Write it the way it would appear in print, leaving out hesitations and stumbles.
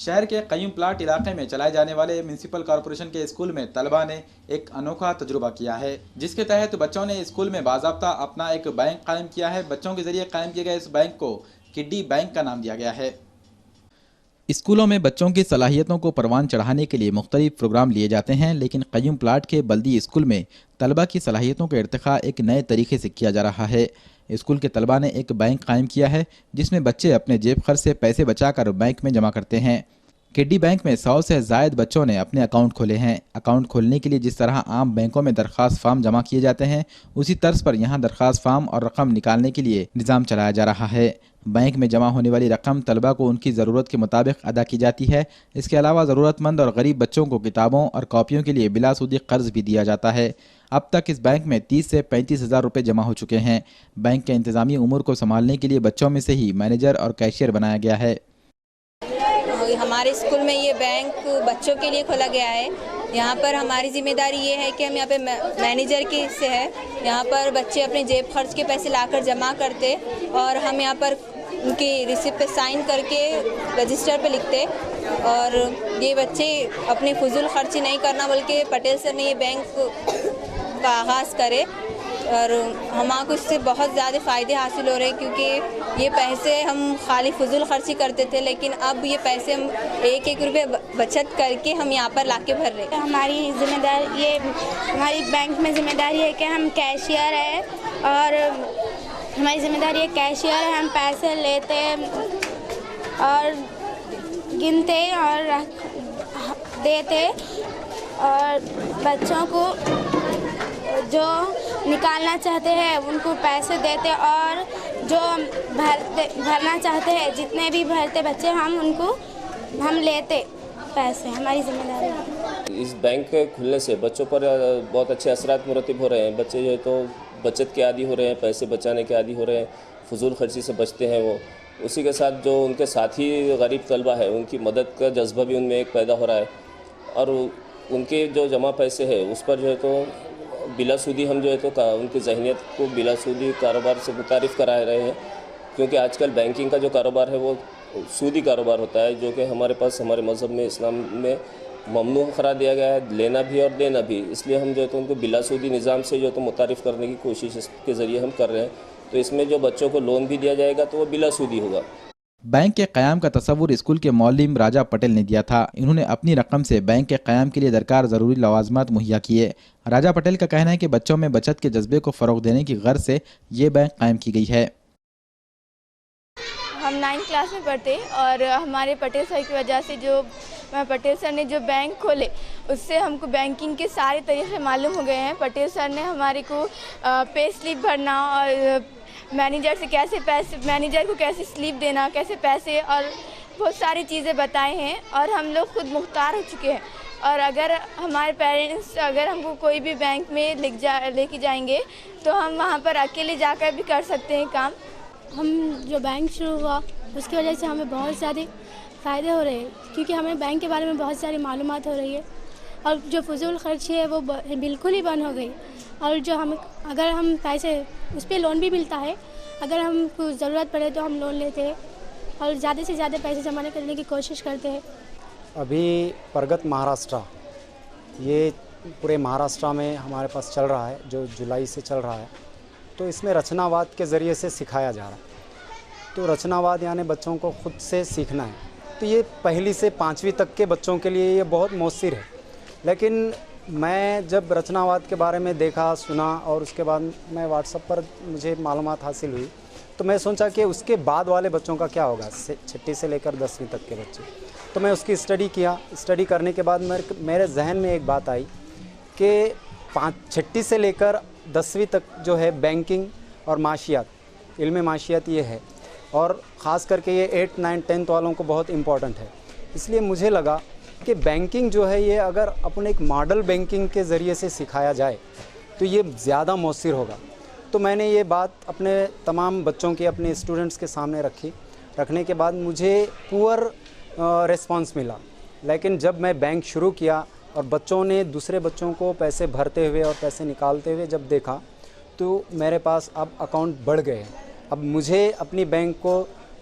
شہر کے قیوم پلاٹ علاقے میں چلائے جانے والے میونسپل کارپوریشن کے اسکول میں طلبہ نے ایک انوکھا تجربہ کیا ہے، جس کے تحت بچوں نے اسکول میں باضابطہ اپنا ایک بینک قائم کیا ہے۔ بچوں کے ذریعے قائم کیے گئے اس بینک کو کڈی بینک کا نام دیا گیا ہے۔ اسکولوں میں بچوں کی صلاحیتوں کو پروان چڑھانے کے لیے مختلف پروگرام لیے جاتے ہیں، لیکن قیوم پلاٹ کے بلدی اسکول میں طلبہ کی صلاحیتوں کا ارتقاء ایک نئے طریقے سے کیا جا رہا ہے۔ اسکول کے طلبہ نے ایک بینک قائم کیا ہے، جس میں بچے اپنے جیب خرچ سے پیسے بچا کر بینک میں جمع کرتے ہیں۔ کڈی بینک میں 100 سے زائد بچوں نے اپنے اکاؤنٹ کھولے ہیں۔ اکاؤنٹ کھولنے کے لیے جس طرح عام بینکوں میں درخواست فارم جمع کیے جاتے ہیں، اسی طرز پر یہاں درخواست فارم اور رقم نکالنے کے لیے نظام چلایا جا رہا ہے۔ بینک میں جمع ہونے والی رقم طلبہ کو ان کی ضرورت کے مطابق ادا کی جاتی ہے۔ اس کے علاوہ ضرورت مند اور غریب بچوں کو کتابوں اور کاپیوں کے لیے بلا سودی قرض بھی دیا جاتا ہے۔ اب تک اس بینک میں 30 سے 35 ہزار روپے جمع ہو چکے ہیں۔ بینک کے انتظامی امور کو سنبھالنے کے لیے بچوں میں سے ہی مینیجر اور کیشیئر بنایا گیا ہے۔ ہمارے اسکول میں یہ بینک بچوں کے لیے کھولا گیا ہے۔ یہاں پر ہماری ذمہ داری یہ ہے کہ ہم یہاں پہ مینیجر کی سے ہے، یہاں پر بچے اپنے جیب خرچ کے پیسے لا کر جمع کرتے اور ہم یہاں پر ان کی ریسیپٹ پہ سائن کر کے رجسٹر پہ لکھتے، اور یہ بچے اپنے فضول خرچی نہیں کرنا بلکہ پٹیل سر نے یہ بینک کا آغاز کرے، اور ہمارے کو اس سے بہت زیادہ فائدے حاصل ہو رہے ہیں، کیونکہ یہ پیسے ہم خالی فضول خرچی کرتے تھے، لیکن اب یہ پیسے ہم ایک ایک روپے بچت کر کے ہم یہاں پر لا کے بھر رہے ہیں۔ ہماری ذمہ داری یہ ہماری بینک میں ذمہ داری ہے کہ ہم کیشیئر ہے، اور ہماری ذمہ داری ہے کیشیئر ہے، ہم پیسے لیتے اور گنتے اور دیتے، اور بچوں کو جو نکالنا چاہتے ہیں ان کو پیسے دیتے، اور جو بھرنا چاہتے ہیں جتنے بھی بھرتے بچے ہم لیتے پیسے، ہماری ذمہ داری ہے۔ اس بینک کے کھلنے سے بچوں پر بہت اچھے اثرات مرتب ہو رہے ہیں۔ بچے جو ہے تو بچت کے عادی ہو رہے ہیں، پیسے بچانے کے عادی ہو رہے ہیں، فضول خرچی سے بچتے ہیں وہ۔ اسی کے ساتھ جو ان کے ساتھی غریب طلبہ ہیں ان کی مدد کا جذبہ بھی ان میں ایک پیدا ہو رہا ہے، اور ان کے جو جمع پیسے ہیں اس پر جو ہے تو بلا سودی ہم جو ہے تو ان کی ذہنیت کو بلا سودی کاروبار سے متعارف کرا رہے ہیں، کیونکہ آج کل بینکنگ کا جو کاروبار ہے وہ سودی کاروبار ہوتا ہے، جو کہ ہمارے پاس ہمارے مذہب میں اسلام میں ممنوع قرار دیا گیا ہے، لینا بھی اور دینا بھی۔ اس لیے ہم جو ہے تو ان کو بلا سودی نظام سے جو ہے تو متعارف کرنے کی کوشش اس کے ذریعے ہم کر رہے ہیں۔ تو اس میں جو بچوں کو لون بھی دیا جائے گا تو وہ بلا سودی ہوگا۔ بینک کے قیام کا تصور اسکول کے معلم راجہ پٹیل نے دیا تھا۔ انہوں نے اپنی رقم سے بینک کے قیام کے لیے درکار ضروری لوازمات مہیا کیے۔ راجہ پٹیل کا کہنا ہے کہ بچوں میں بچت کے جذبے کو فروغ دینے کی غرض سے یہ بینک قائم کی گئی ہے۔ ہم 9 کلاس میں پڑھتے، اور ہمارے پٹیل سر کی وجہ سے پٹیل سر نے جو بینک کھولے اس سے ہم کو بینکنگ کے سارے طریقے معلوم ہو گئے ہیں۔ پٹیل سر نے ہمارے کو پے سلپ بھرنا اور مینیجر کو کیسے سلپ دینا، کیسے پیسے، اور بہت ساری چیزیں بتائے ہیں، اور ہم لوگ خود مختار ہو چکے ہیں۔ اور اگر ہمارے پیرنٹس اگر ہم کو کوئی بھی بینک میں لے کے جائیں گے تو ہم وہاں پر اکیلے جا کر بھی کر سکتے ہیں کام۔ ہم جو بینک شروع ہوا اس کی وجہ سے ہمیں بہت زیادہ فائدے ہو رہے ہیں، کیونکہ ہمیں بینک کے بارے میں بہت ساری معلومات ہو رہی ہے، اور جو فضول خرچی ہے وہ بالکل ہی بند ہو گئی، اور جو اگر ہم پیسے اس پہ لون بھی ملتا ہے، اگر ہم کو ضرورت پڑے تو ہم لون لیتے ہیں اور زیادہ سے زیادہ پیسے جمع کرنے کی کوشش کرتے ہیں۔ ابھی پرگت مہاراشٹرا یہ پورے مہاراشٹرا میں ہمارے پاس چل رہا ہے، جو جولائی سے چل رہا ہے، تو اس میں رچناواد کے ذریعے سے سکھایا جا رہا ہے۔ تو رچناواد یعنی بچوں کو خود سے سیکھنا ہے، تو یہ پہلی سے 5ویں تک کے بچوں کے لیے یہ بہت مؤثر ہے۔ لیکن میں جب رچناواد کے بارے میں دیکھا سنا، اور اس کے بعد میں واٹس ایپ پر مجھے معلومات حاصل ہوئی، تو میں سوچا کہ اس کے بعد والے بچوں کا کیا ہوگا، 6 سے لے کر 10ویں تک کے بچے۔ تو میں اس کی اسٹڈی کرنے کے بعد میرے ذہن میں ایک بات آئی کہ 6 سے لے کر 10ویں تک جو ہے بینکنگ اور معاشیات، علم معاشیات یہ ہے، اور خاص کر کے یہ 8، 9، 10 والوں کو بہت امپورٹنٹ ہے۔ اس لیے مجھے لگا کہ بینکنگ جو ہے یہ اگر اپنے ایک ماڈل بینکنگ کے ذریعے سے سکھایا جائے تو یہ زیادہ مؤثر ہوگا۔ تو میں نے یہ بات اپنے تمام بچوں کے، اپنے اسٹوڈنٹس کے سامنے رکھنے کے بعد مجھے پور ریسپانس ملا۔ لیکن جب میں بینک شروع کیا اور بچوں نے دوسرے بچوں کو پیسے بھرتے ہوئے اور پیسے نکالتے ہوئے جب دیکھا، تو میرے پاس اب اکاؤنٹ بڑھ گئے ہیں۔ اب مجھے اپنی بینک کو